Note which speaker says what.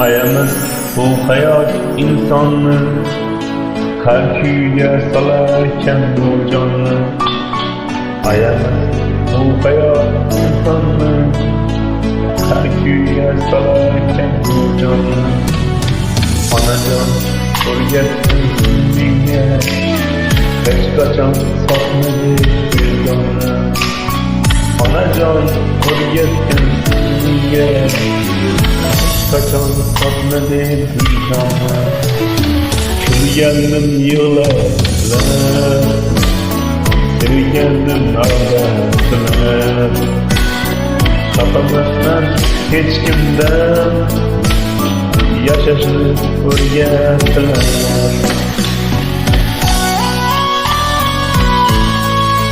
Speaker 1: Ayamiz bu hayot insonni har kuyga solarkan bu jonni. Ayamiz bu hayot insonni har kuyga solarkan bu jonni. Onajon o'rgatsin menga hech qachon sotma deb vijdonni. Onajon o'rgatsin menga qachon sotma deb vijdonni. Kulganim yig'lab, sevganim aldatilib, so'ramasdan hech kimdan yashashni o'rgatilar.